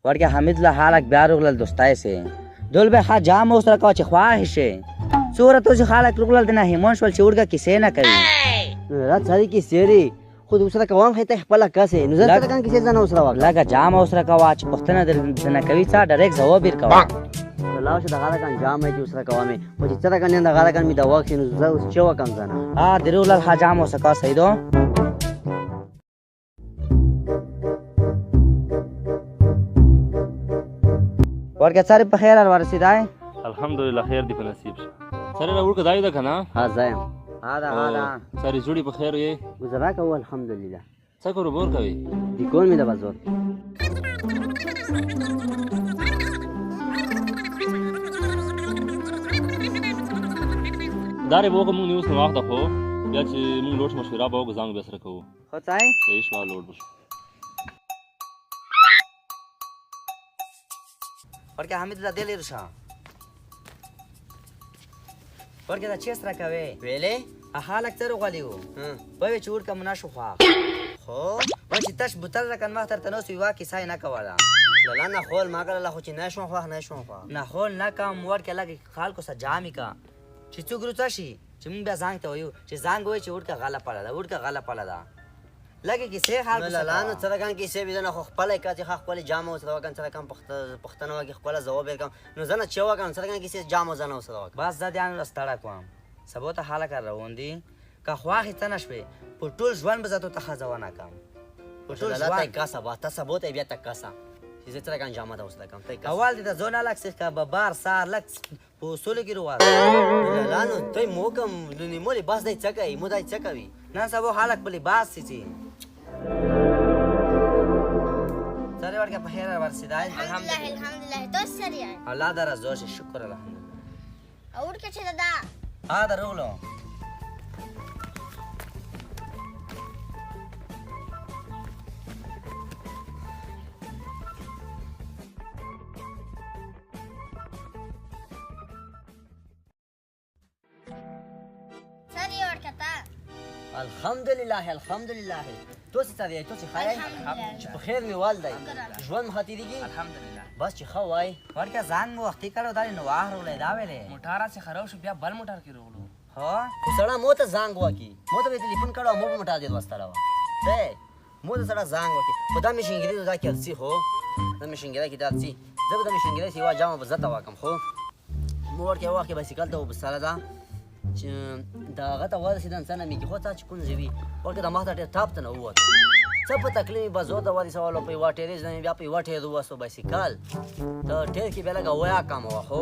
ورکه حمید له خلک بیا رغلل دوستای سي دول به ښه جام اوسره کوه چې خواه شي څومره تو چې خلک رغلل د نهیمون شول چې ورګه کیسې نه کوي رات ساری کیسې دي خو اوسره کوم خې ته خپله کسې نو زه ته کان کیسې ځنه اوسره واګ لکه جام اوسره کوه چې پښتنه درنه کوي څه ډایرکټ ځواب ور کوه لاو شه د غاړه کان جام چې اوسره کومه او چې څه کان د غاړه کان می دا وخت نو زه اوس چوا کم ځنه درولل ښه جام اوسره کوه سیدو ورکه ساري په خیر ورسېدای الحمدلله خیر دی په نصیب شه سره راوړ کدای ده کنه ها زایم دا ساری جوړي په خیر یې گزارا کو الحمدلله څه کورو بور کوي دی کون می دا بازور دارې وګه مونږ نیوس نه وخت خو بیا چې مونږ لوټ مشوره به وګزانګ به سره کوو خو ځای صحیح شو لوټ بشو ورکه حمید لا دلې رشه ورکه دا چیس را کوي ویلې حالک تر غلیو به چور کا مناشو خو خو چې تاش بوتل را کن وخت تر نو سیوا کی سای نه کولا لالا نه خول ما کړه خو چې نه شو خو نه شو خو نه خول نه کم ورکه لګي خلکو سجامي کا چې څوک روتاشي چې مونږ بیا زنګ ته وایو چې زنګ وای چې ورکه غلا پړه ده لګي کې سه حال لالا نو څه کان کې سه بيزنه خو خپل کاتي خپل جامو سره کان سره کان پختنه واګي خپل جواب ورکم نو زنه چوا کان سره کان کې سه جامو زنه سره بس ځدان رستاړه کوم سبو ته حاله کار روان دي که خواخې ته نشوي په ټول ژوند به زه ته خزونه کوم په ټول ژوند کا سبا ته سبو ته بیا تک کاسا چې زه تر کان جامه دا اوسه کوم ته اول دې ته زونه لک څخه به بار سار لک په اصول کې روان لالا نو ته موکم لنی مولي بس دای څه کوي مو دای څه کوي نن سبو حالک په لباس سي سره ورکه په خیر ورسېدای الحمدلله تو سری الله دې رضا شي شکر الحمدلله اور کې چې دا درولو سری اور کتا الحمدلله تو څه دی تو څه خای چې په خیر می والدای ژوند خاطرېږي الحمدلله بس چې خو وای ورکه ځان مو وختي کړو دا نو واه رولې دا ویلې موټارا سے خراب شو بیا بل موټر کې روغلو هو خو سړی مو ته زنګ وکي مو ته ټلیفون کړو مو په موټر دې وستاره و ته مو ته سړی زنګ وکي خو دا مې شینګری دا کې ارسي هو دا مې شینګری کې دا ارسي زه به دا مې شینګری سی وا جامه به زته واکم خو مو ورکه واکه بایسکل ته وبساله دا چې دا غته وځي دن سنه مې خو تا چې کون زوی ورکه دا ماته ته تاپ ته نه وته څه په تکلیف به زو دا وادي سوالو په واټریز نه بیا په واټې دوه سو بایسکل ته ټیر کې بیا لګا ویا کام واخو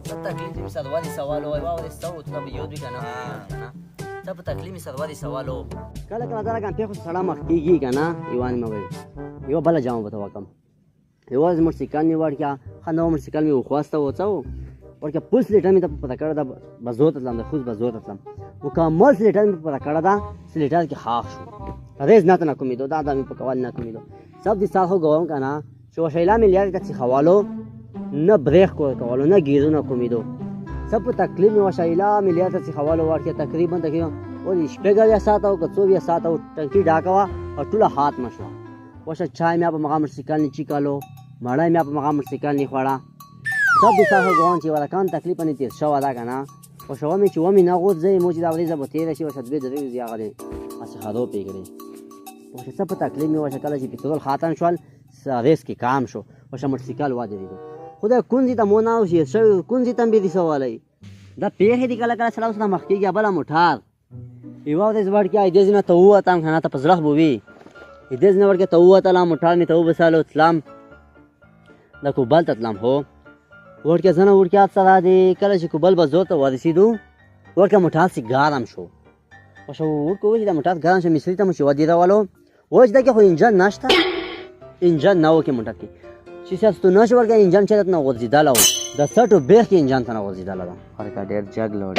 څه تکلیف دې سره وادي سوالو وای واو دې سو ته به یو دې کنه څه په تکلیف سره وادي سوالو کله کله دا کان ته خو سړی مخ کیږي کنه ایوان مې یو بل جام وته وکم یواز مرسیکل نه ورکه خنو مرسیکل مې خواسته وڅو ورکه پوس لیټر مې ته پتا کړه دا بزوت تلم د خوز بزوت تلم مکمل لیټر مې پتا کړه دا لیټر کې خاص شو ریز نه تنه کومیدو دا مې په کول نه کومیدو سب دي ساخو ګوم کنه چې شیلا مې لیار ته خوالو نه بریخ کولو نه ګیرو نه کومیدو سب تکلیف مې شیلا مې لیار ته خوالو ورکه تقریبا او شپږه ساعت او کڅو ساعت او ټنکی ډاکوا او ټول هات مشوا وشه چای مې په مقام سیکل نه چیکالو مړای مې په مقام سیکل نه خوړه سب دي ساخو ګوم چې ورکان تکلیف نه تیر شو دا کنه او شو مې چې و مې نه غوځي موجي دا ورې زبته راشي او شد به درې زیاغه دي اسی خادو پیګړي او څه په تکلیف مې وشه کله چې پیټرول خاتم شول ریس کې کام شو او شمر سیکل واده دي خدای کونځي ته مو نه او شي کونځي تم به دي سوالای دا پیه دي کله کله سلام سلام مخ کېږي بل موټار یو دې زړ کې دې نه ته و تام خانه ته پزړه بووي دې نه ورکه ته و تعالی موټار می ته و بسالو اسلام د کوبل تطلم هو ورکه زنه ورکه سره دې کله چې کوبل بزوت ورسېدو ورکه موټار سي ګارم شو او شو ورکه وې دا موټار ګارم شو مصری ته مو شو دی راولو وځ دا کې خو انجن نشته انجن نو کې موټر کې چې څه ته نشو ورکه انجن چرته نو ورزیداله د سټو بیخ کې انجن ته نو ورزیداله ورکه ډېر جګ لوړ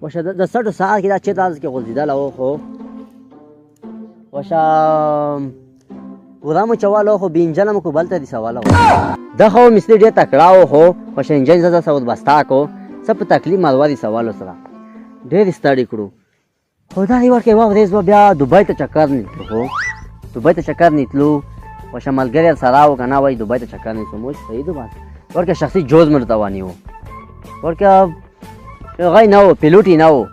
وشه د سټو ساعت کې دا چې تاسو کې ورزیداله خو وشه ورامو چوالو خو بینجن مو کوبل ته دي سوالو دا خو مصری ډېر تکړاو خو وشه انجن زړه سود بستا کو سب تکلیف مالوادي سوالو سره ډېر ستړي کړو خو دا یو ورکه واو دې بیا دوبۍ ته چکر نیتلو خو دوبۍ ته چکر نیتلو وش ملګری سره او کنه وای دوبۍ ته چکر نه سموش صحیح ده بات ورکه شخصي جوز مرته وانی وو ورکه غای نه پیلوټي نه وو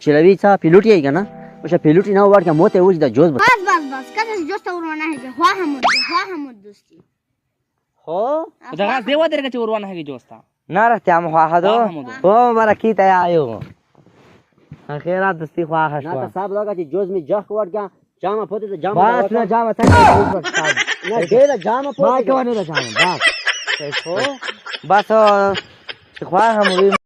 چلوي څا پیلوټي ای کنه وش پیلوټي نه ورکه موته وځ د جوز بس کله جوست ورونه هيجي خوا هم دوستي هو دغه دی و درګه چې ورونه هغه جوستا نرفت يا عم خواهدو هو بركيت يا عيو خيرات دستي خواهش نه صاحب لگا چې جوز می جخ ورکه جامه پته ته جامه بس نه جامه څنګه نه دې جامه ما پته کوي نه جامه بس بس خواهم